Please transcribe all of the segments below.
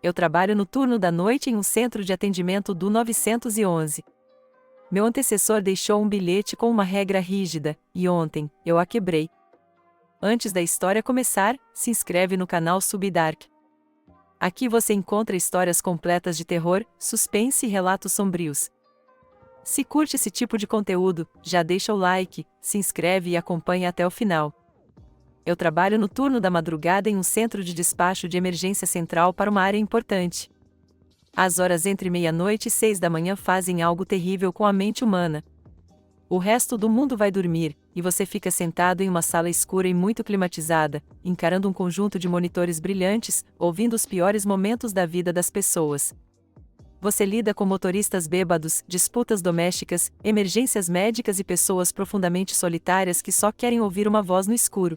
Eu trabalho no turno da noite em um centro de atendimento do 911. Meu antecessor deixou um bilhete com uma regra rígida, e ontem, eu a quebrei. Antes da história começar, se inscreve no canal Subdark. Aqui você encontra histórias completas de terror, suspense e relatos sombrios. Se curte esse tipo de conteúdo, já deixa o like, se inscreve e acompanha até o final. Eu trabalho no turno da madrugada em um centro de despacho de emergência central para uma área importante. As horas entre meia-noite e 6 da manhã fazem algo terrível com a mente humana. O resto do mundo vai dormir, e você fica sentado em uma sala escura e muito climatizada, encarando um conjunto de monitores brilhantes, ouvindo os piores momentos da vida das pessoas. Você lida com motoristas bêbados, disputas domésticas, emergências médicas e pessoas profundamente solitárias que só querem ouvir uma voz no escuro.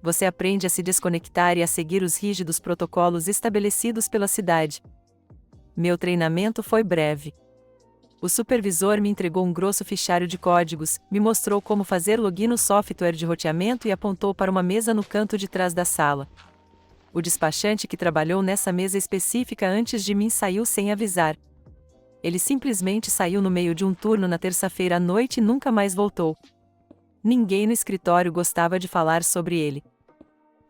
Você aprende a se desconectar e a seguir os rígidos protocolos estabelecidos pela cidade. Meu treinamento foi breve. O supervisor me entregou um grosso fichário de códigos, me mostrou como fazer login no software de roteamento e apontou para uma mesa no canto de trás da sala. O despachante que trabalhou nessa mesa específica antes de mim saiu sem avisar. Ele simplesmente saiu no meio de um turno na terça-feira à noite e nunca mais voltou. Ninguém no escritório gostava de falar sobre ele.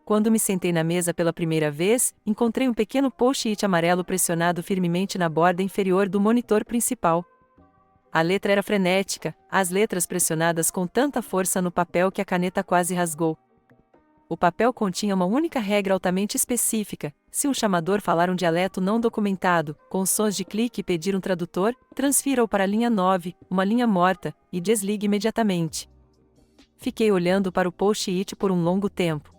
Quando me sentei na mesa pela primeira vez, encontrei um pequeno post-it amarelo pressionado firmemente na borda inferior do monitor principal. A letra era frenética, as letras pressionadas com tanta força no papel que a caneta quase rasgou. O papel continha uma única regra altamente específica: se um chamador falar um dialeto não documentado, com sons de clique e pedir um tradutor, transfira-o para a linha 9, uma linha morta, e desligue imediatamente. Fiquei olhando para o post-it por um longo tempo.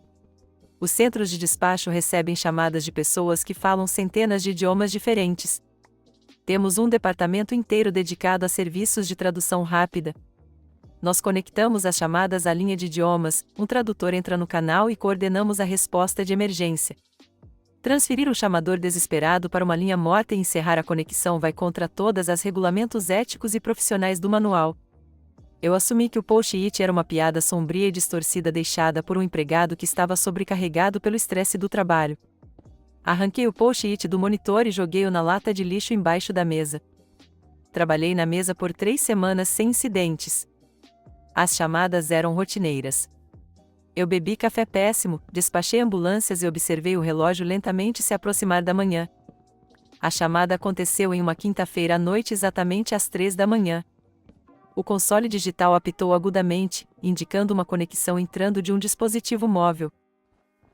Os centros de despacho recebem chamadas de pessoas que falam centenas de idiomas diferentes. Temos um departamento inteiro dedicado a serviços de tradução rápida. Nós conectamos as chamadas à linha de idiomas, um tradutor entra no canal e coordenamos a resposta de emergência. Transferir o chamador desesperado para uma linha morta e encerrar a conexão vai contra todas as regulamentos éticos e profissionais do manual. Eu assumi que o post-it era uma piada sombria e distorcida deixada por um empregado que estava sobrecarregado pelo estresse do trabalho. Arranquei o post-it do monitor e joguei-o na lata de lixo embaixo da mesa. Trabalhei na mesa por 3 semanas sem incidentes. As chamadas eram rotineiras. Eu bebi café péssimo, despachei ambulâncias e observei o relógio lentamente se aproximar da manhã. A chamada aconteceu em uma quinta-feira à noite exatamente às 3 da manhã. O console digital apitou agudamente, indicando uma conexão entrando de um dispositivo móvel.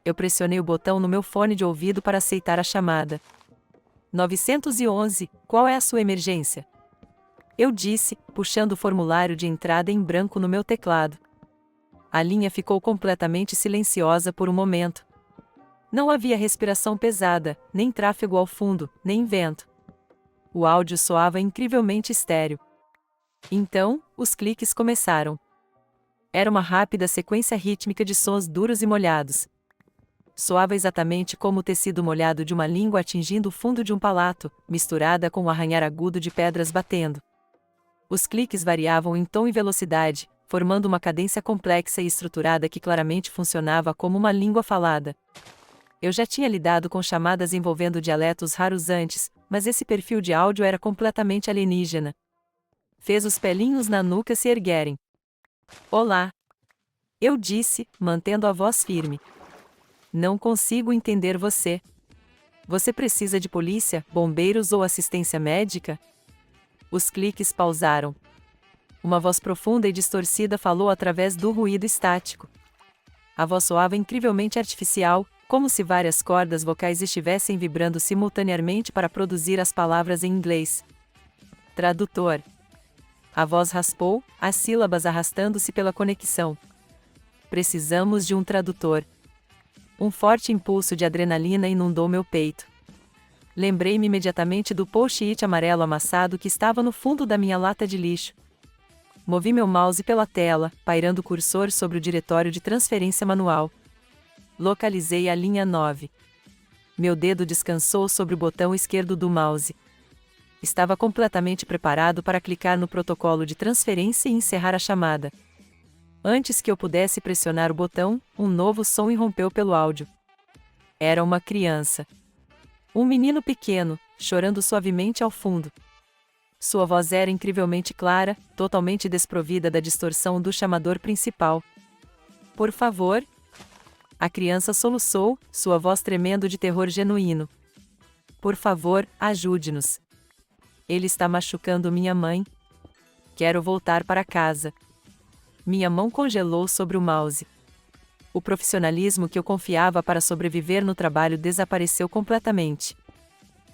Eu pressionei o botão no meu fone de ouvido para aceitar a chamada. 911, qual é a sua emergência? Eu disse, puxando o formulário de entrada em branco no meu teclado. A linha ficou completamente silenciosa por um momento. Não havia respiração pesada, nem tráfego ao fundo, nem vento. O áudio soava incrivelmente estéril. Então, os cliques começaram. Era uma rápida sequência rítmica de sons duros e molhados. Soava exatamente como o tecido molhado de uma língua atingindo o fundo de um palato, misturada com o arranhar agudo de pedras batendo. Os cliques variavam em tom e velocidade, formando uma cadência complexa e estruturada que claramente funcionava como uma língua falada. Eu já tinha lidado com chamadas envolvendo dialetos raros antes, mas esse perfil de áudio era completamente alienígena. Fez os pelinhos na nuca se erguerem. Olá! Eu disse, mantendo a voz firme. Não consigo entender você. Você precisa de polícia, bombeiros ou assistência médica? Os cliques pausaram. Uma voz profunda e distorcida falou através do ruído estático. A voz soava incrivelmente artificial, como se várias cordas vocais estivessem vibrando simultaneamente para produzir as palavras em inglês. Tradutor. A voz raspou, as sílabas arrastando-se pela conexão. Precisamos de um tradutor. Um forte impulso de adrenalina inundou meu peito. Lembrei-me imediatamente do post-it amarelo amassado que estava no fundo da minha lata de lixo. Movi meu mouse pela tela, pairando o cursor sobre o diretório de transferência manual. Localizei a linha 9. Meu dedo descansou sobre o botão esquerdo do mouse. Estava completamente preparado para clicar no protocolo de transferência e encerrar a chamada. Antes que eu pudesse pressionar o botão, um novo som irrompeu pelo áudio. Era uma criança. Um menino pequeno, chorando suavemente ao fundo. Sua voz era incrivelmente clara, totalmente desprovida da distorção do chamador principal. Por favor? A criança soluçou, sua voz tremendo de terror genuíno. Por favor, ajude-nos. Ele está machucando minha mãe. Quero voltar para casa. Minha mão congelou sobre o mouse. O profissionalismo que eu confiava para sobreviver no trabalho desapareceu completamente.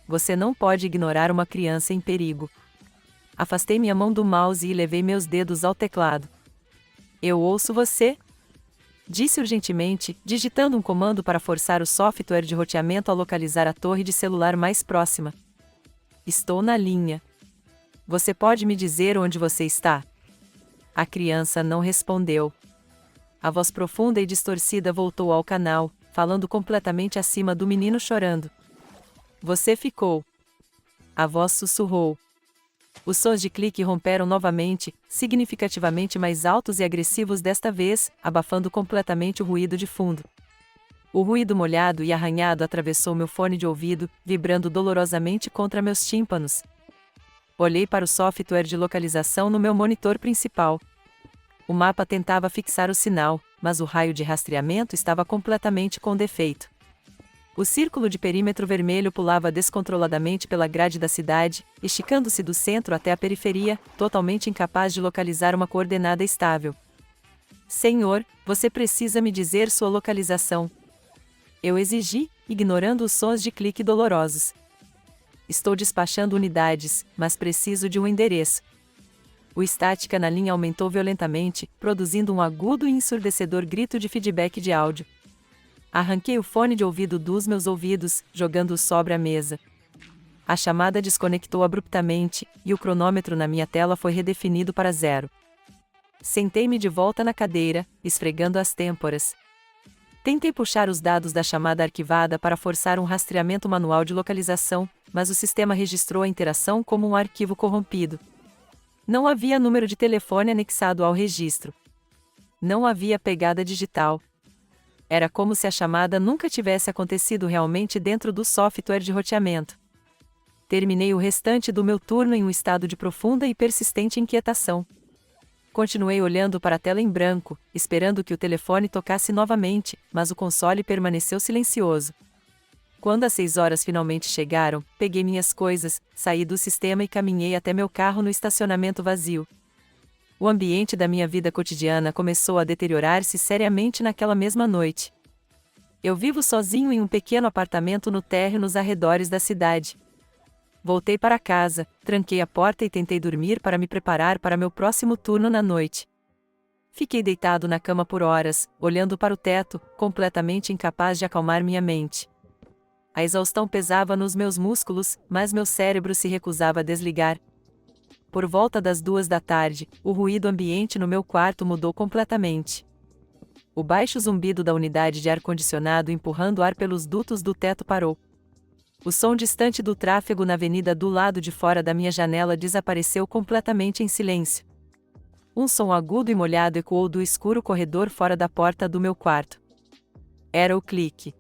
Você não pode ignorar uma criança em perigo. Afastei minha mão do mouse e levei meus dedos ao teclado. Eu ouço você? Disse urgentemente, digitando um comando para forçar o software de roteamento a localizar a torre de celular mais próxima. Estou na linha. Você pode me dizer onde você está? A criança não respondeu. A voz profunda e distorcida voltou ao canal, falando completamente acima do menino chorando. Você ficou. A voz sussurrou. Os sons de clique romperam novamente, significativamente mais altos e agressivos desta vez, abafando completamente o ruído de fundo. O ruído molhado e arranhado atravessou meu fone de ouvido, vibrando dolorosamente contra meus tímpanos. Olhei para o software de localização no meu monitor principal. O mapa tentava fixar o sinal, mas o raio de rastreamento estava completamente com defeito. O círculo de perímetro vermelho pulava descontroladamente pela grade da cidade, esticando-se do centro até a periferia, totalmente incapaz de localizar uma coordenada estável. Senhor, você precisa me dizer sua localização. Eu exigi, ignorando os sons de clique dolorosos. Estou despachando unidades, mas preciso de um endereço. O estática na linha aumentou violentamente, produzindo um agudo e ensurdecedor grito de feedback de áudio. Arranquei o fone de ouvido dos meus ouvidos, jogando-o sobre a mesa. A chamada desconectou abruptamente, e o cronômetro na minha tela foi redefinido para 0. Sentei-me de volta na cadeira, esfregando as têmporas. Tentei puxar os dados da chamada arquivada para forçar um rastreamento manual de localização, mas o sistema registrou a interação como um arquivo corrompido. Não havia número de telefone anexado ao registro. Não havia pegada digital. Era como se a chamada nunca tivesse acontecido realmente dentro do software de roteamento. Terminei o restante do meu turno em um estado de profunda e persistente inquietação. Continuei olhando para a tela em branco, esperando que o telefone tocasse novamente, mas o console permaneceu silencioso. Quando as 6 horas finalmente chegaram, peguei minhas coisas, saí do sistema e caminhei até meu carro no estacionamento vazio. O ambiente da minha vida cotidiana começou a deteriorar-se seriamente naquela mesma noite. Eu vivo sozinho em um pequeno apartamento no térreo nos arredores da cidade. Voltei para casa, tranquei a porta e tentei dormir para me preparar para meu próximo turno na noite. Fiquei deitado na cama por horas, olhando para o teto, completamente incapaz de acalmar minha mente. A exaustão pesava nos meus músculos, mas meu cérebro se recusava a desligar. Por volta das 2 da tarde, o ruído ambiente no meu quarto mudou completamente. O baixo zumbido da unidade de ar-condicionado empurrando ar pelos dutos do teto parou. O som distante do tráfego na avenida do lado de fora da minha janela desapareceu completamente em silêncio. Um som agudo e molhado ecoou do escuro corredor fora da porta do meu quarto. Era o clique.